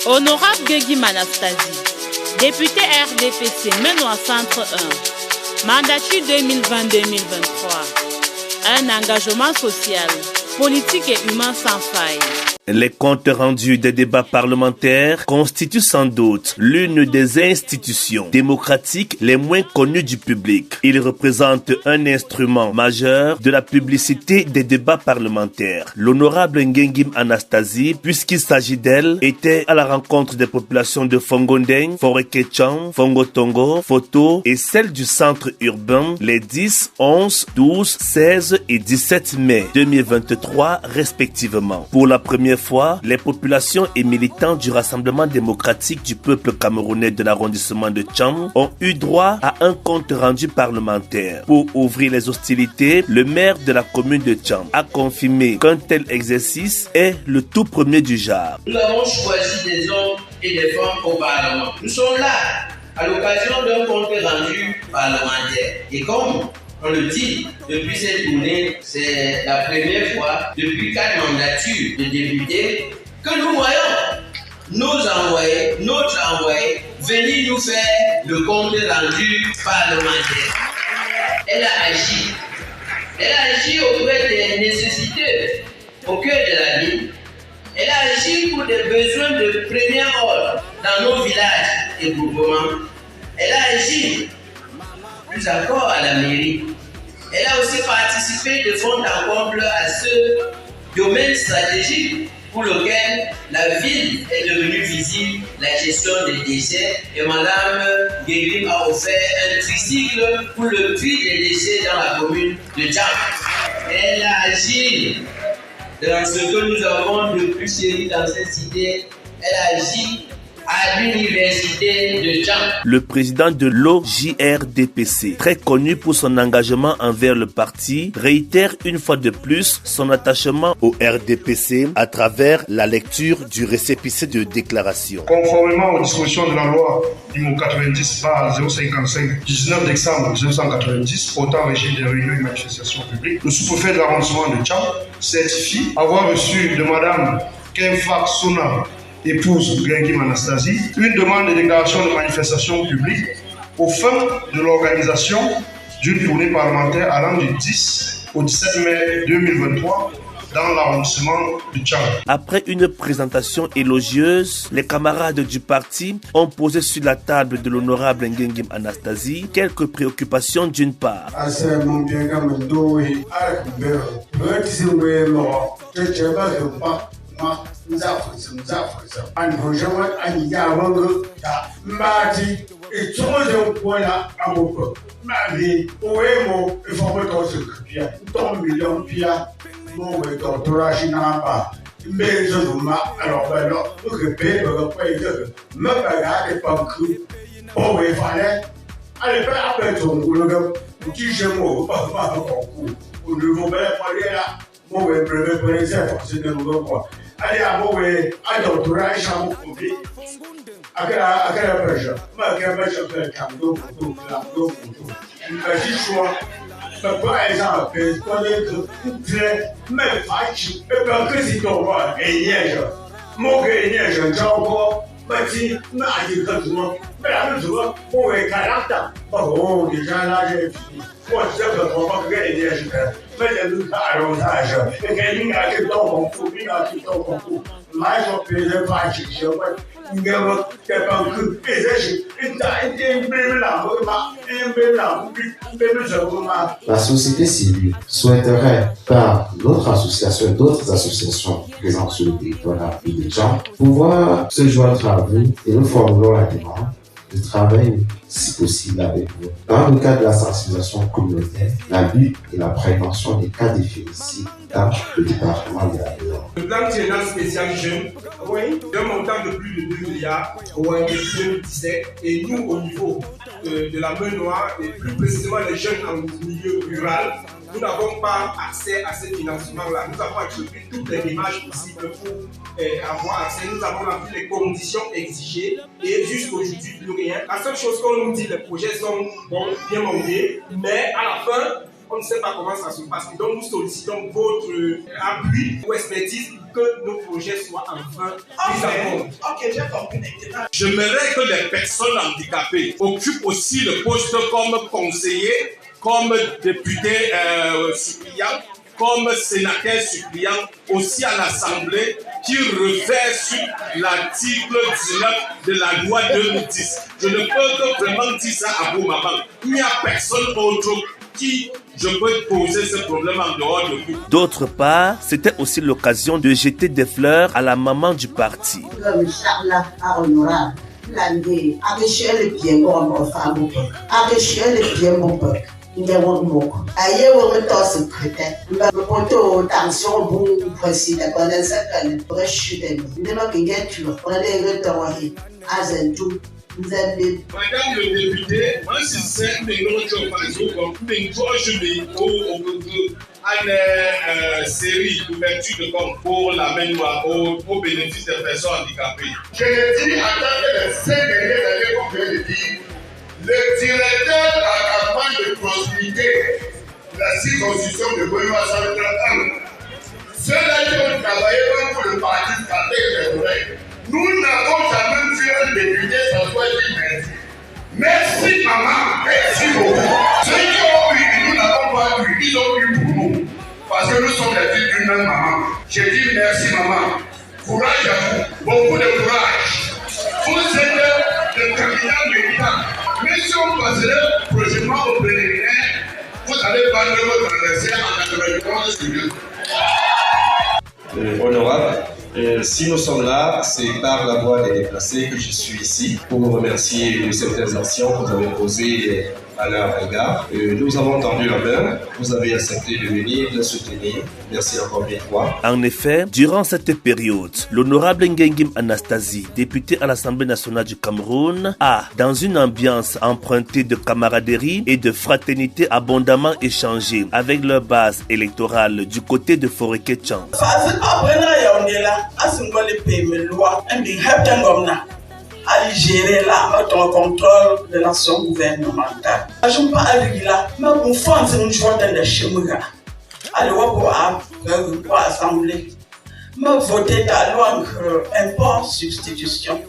Honorable Guegui Anastasie, député RDPC Menoir Centre 1, mandature 2020-2023, un engagement social, politique et humain sans faille. Les comptes rendus des débats parlementaires constituent sans doute l'une des institutions démocratiques les moins connues du public. Ils représentent un instrument majeur de la publicité des débats parlementaires. L'honorable Nguengim Anastasie, puisqu'il s'agit d'elle, était à la rencontre des populations de Fongondeng, Foreketchan, Fongotongo, Foto et celles du centre urbain les 10, 11, 12, 16 et 17 mai 2023 respectivement. Pour la première fois, les populations et militants du Rassemblement démocratique du peuple camerounais de l'arrondissement de Tcham ont eu droit à un compte rendu parlementaire. Pour ouvrir les hostilités, le maire de la commune de Tcham a confirmé qu'un tel exercice est le tout premier du genre. Nous avons choisi des hommes et des femmes au Parlement. Nous sommes là à l'occasion d'un compte rendu parlementaire. Et comme on le dit, depuis cette journée, c'est la première fois depuis 4 mandatures de députés que nous voyons notre envoyé venir nous faire le compte rendu parlementaire. Elle a agi auprès des nécessités au cœur de la ville. Elle a agi pour des besoins de premier ordre dans nos villages et groupements. Elle a agi plus encore à la mairie. Elle a aussi participé de fond en comble à ce domaine stratégique pour lequel la ville est devenue visible, la gestion des déchets. Et Madame Guegui a offert un tricycle pour le tri des déchets dans la commune de Tcham. Elle a agi dans ce que nous avons de plus sérieux dans cette cité. Elle a agi à l'université de Tcham. Le président de l'OJRDPC, très connu pour son engagement envers le parti, réitère une fois de plus son attachement au RDPC à travers la lecture du récépissé de déclaration. Conformément aux dispositions de la loi numéro 90/055 19 décembre 1990 portant régime des réunions et manifestations publiques, le sous-préfet de l'arrondissement de Tcham certifie avoir reçu de Madame Kenfak Sona, épouse Nguengim Anastasie, une demande de déclaration de manifestation publique aux fins de l'organisation d'une tournée parlementaire allant du 10 au 17 mai 2023 dans l'arrondissement de Tcham. Après une présentation élogieuse, les camarades du parti ont posé sur la table de l'honorable Nguengim Anastasie quelques préoccupations d'une part. La société civile souhaiterait, par notre association et d'autres associations présentes sur le territoire de Tcham, pouvoir se joindre à vous et nous formulons la demande de travailler, si possible, avec vous. Dans le cadre de la sensibilisation communautaire, la lutte et la prévention des cas de féminicide dans le département de la Réunion. Le plan triennal spécial jeune, d'un montant de plus de 2 milliards depuis 2017, et nous, au niveau de la Menoir, et plus précisément les jeunes en milieu rural, nous n'avons pas accès à ce financement-là. Nous avons accepté toutes les démarches possibles pour avoir accès. Nous avons rempli les conditions exigées et jusqu'aujourd'hui, plus rien. La seule chose qu'on nous dit, les projets sont bien montés, mais à la fin, on ne sait pas comment ça se passe. Et donc nous sollicitons votre appui ou expertise pour que nos projets soient enfin mis en compte. Ok, j'ai compris maintenant. J'aimerais que les personnes handicapées occupent aussi le poste comme conseiller, comme député suppléant, comme sénateur suppléant, aussi à l'Assemblée, qui revêt sur l'article 19 de la loi 2010. Je ne peux que vraiment dire ça à vous, maman. Il n'y a personne autre qui je peux poser ce problème en dehors de vous. D'autre part, c'était aussi l'occasion de jeter des fleurs à la maman du parti. Madame le député, moi je sais que une série d'ouverture de compte pour la main noire au bénéfice des personnes handicapées. Je le dis en tant que les 5 dernières années, comme je le dis, le directeur de la campagne de proximité, la circonscription de Benoît Central, ceux-là qui ont travaillé pour le parti Capet, nous n'avons jamais vu un député s'asseoir et dire merci. Merci maman, merci beaucoup. Ceux qui ont eu, nous n'avons pas eu, ils ont eu pour nous. Parce que nous sommes les filles d'une même maman. Je dis merci maman. Courage à vous, beaucoup de courage. Vous êtes le capital médical. Mais si on passerait prochainement au préliminaire, vous allez vendre votre adversaire en 93 sur Honorable, si nous sommes là, c'est par la voix des déplacés que je suis ici pour vous remercier de certaines actions que vous avez posées à leur égard. Nous avons tendu la main, vous avez accepté de venir, de soutenir. Merci encore une fois. En effet, durant cette période, l'honorable Ngengim Anastasie, député à l'Assemblée nationale du Cameroun, a, dans une ambiance empruntée de camaraderie et de fraternité, abondamment échangé avec leur base électorale du côté de Foreketchan. À gérer là, ton contrôle de l'action gouvernementale. Je ne pas aller là, mais mon fond, c'est une joie de la chemin. Allez, on va assemblée. Mais voter ta loi, import, substitution.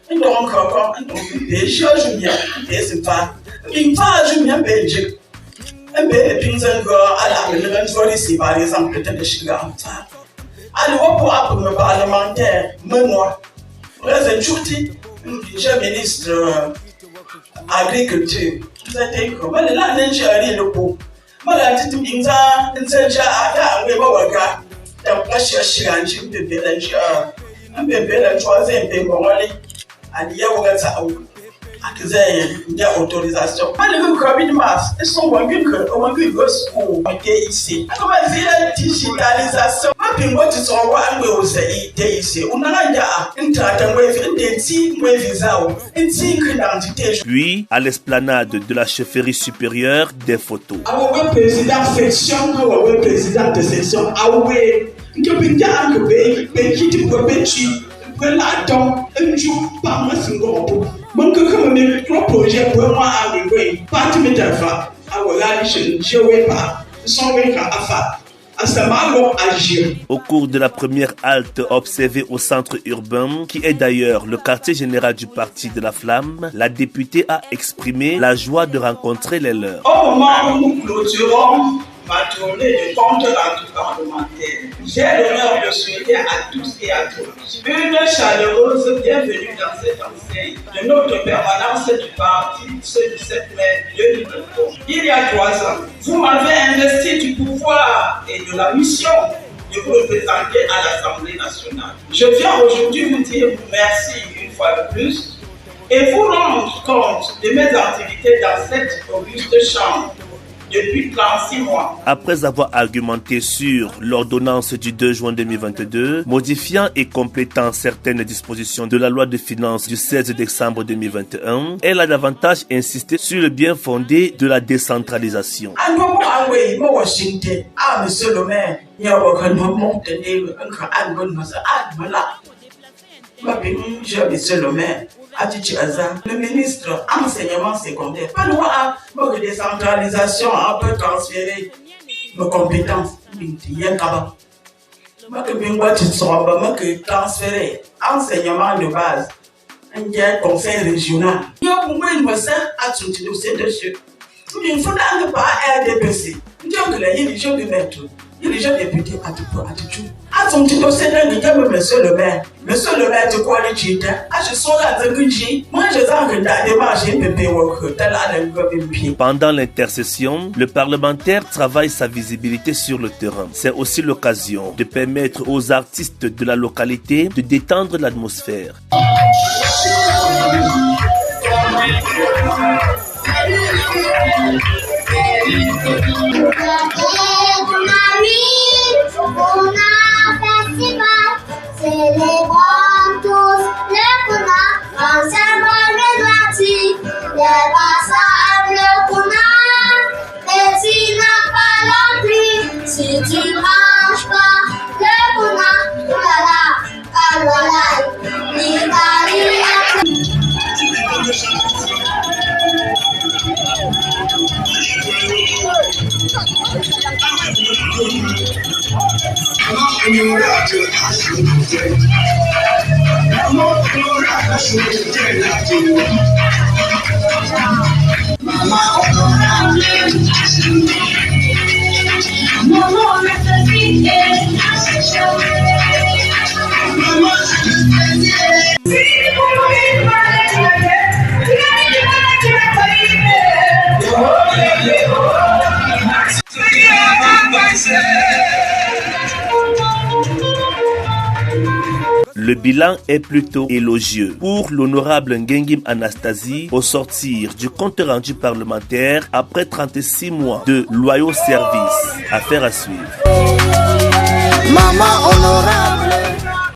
Et donc, je viens, et c'est pas. Il va, je viens, Belgique. Et bien, puis, à la maison, ici, par exemple, peut-être de chez Ganta. Allez, on va pour le parlementaire, moi, Président Chouti. Je ministre agriculture. Vous êtes comme là, n'enjeu le pot. Malade, tu me dis, chercher un chien de bélanger, un bébé, la troisième bémolé, à l'Iaougaza, à autorisation. Le Covid masse, ils sont venus ici. Comment dire la digitalisation? Puis, à l'esplanade de la chefferie supérieure, des photos. Président section, président de section, Au cours de la première halte observée au centre urbain, qui est d'ailleurs le quartier général du parti de la Flamme, la députée a exprimé la joie de rencontrer les leurs. Au moment où nous clôturons ma tournée de compte-rendu parlementaire, j'ai l'honneur de souhaiter à tous et à toutes une chaleureuse bienvenue dans cette enseigne de notre permanence du parti ce 17 mai 2023. Il y a 3 ans, vous m'avez investi du pouvoir et de la mission de vous représenter à l'Assemblée nationale. Je viens aujourd'hui vous dire merci une fois de plus et vous rendre compte de mes activités dans cette auguste chambre. Depuis 36 mois. Après avoir argumenté sur l'ordonnance du 2 juin 2022, modifiant et complétant certaines dispositions de la loi de finances du 16 décembre 2021, elle a davantage insisté sur le bien fondé de la décentralisation. Monsieur le maire, monsieur le maire, Le ministre enseignement secondaire, pas de loi décentralisation, on peut transférer nos compétences. Transférer enseignement de base, un conseil régional. Il faut pas RDPC. Il y a des gens de maître. Il y a des gens députés à tout. À son petit dossier, monsieur le maire. Monsieur le maire, tu crois que tu es je suis là, moi je sens que la démarche est Pendant l'intercession, le parlementaire travaille sa visibilité sur le terrain. C'est aussi l'occasion de permettre aux artistes de la localité de détendre l'atmosphère. Célébrons tous le Kuna, ensemble le droiti, les bassins le Kuna, et tu n'as pas l'entrée, si tu manges pas le Kuna, voilà, voilà, Le bilan est plutôt élogieux pour l'honorable Ngengim Anastasie au sortir du compte rendu parlementaire après 36 mois de loyaux services. Affaire à suivre. Maman,